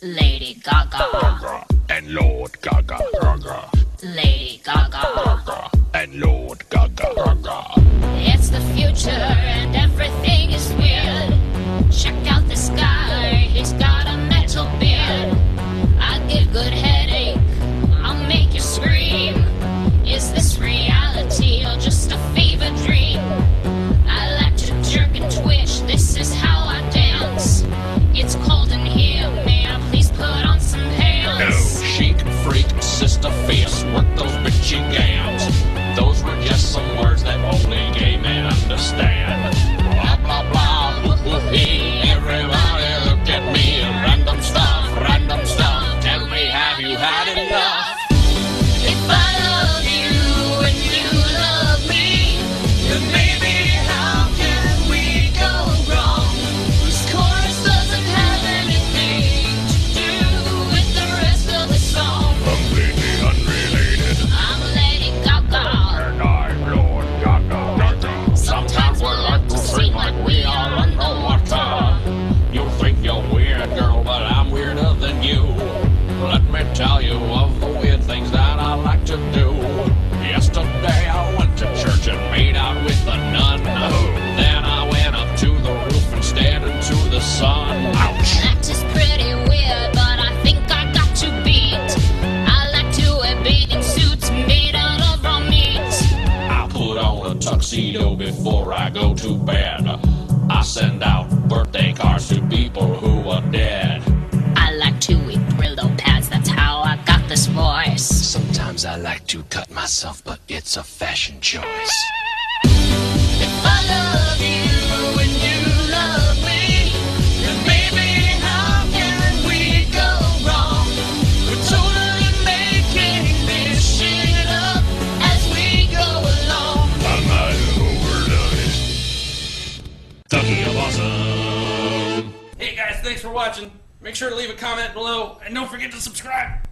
Lady Gaga, Gaga and Lord Gaga, Gaga, Lady Gaga, Gaga and Lord Gaga, Gaga. It's the future and everything is weird. Check out this guy, he's got a metal beard. I give good headache, I'll make you scream. Is this reality or just a fever dream? I like to jerk and twitch, this is how I dance. It's cold in here, man, please put on some pants. No, chic, freak, sister, fierce, work those bitchy gams. Those were just some words that only gay men understand. Blah, blah, blah, woo-hoo-hee. Everybody look at me. Random stuff. Tell me, have you had enough? If I love you and you love me, then maybe how can we go wrong? This chorus doesn't have anything to do with the rest of the song. Completely unrelated. I'm Lady Gaga. And I'm Lord Gaga, Gaga. Sometimes we like to sing like we are underwater. You think you're weird, girl, but I'm weirder than you. Let me tell you of the weird things that I like to do. Yesterday I went to church and made out with a nun. Then I went up to the roof and stared into the sun. Ouch! That is pretty weird, but I think I got you beat. I like to wear bathing suits made out of raw meat. I put on a tuxedo before I go to bed. I send out birthday cards to people who are dead. I like to eat Brillo pads, that's how I got this voice. Sometimes I like to cut myself, but it's a fashion choice. If I love you and you love me, then maybe how can we go wrong? We're totally making this shit up as we go along. I might have overdone it. Ducky of Awesome. Hey guys, thanks for watching. Make sure to leave a comment below and don't forget to subscribe.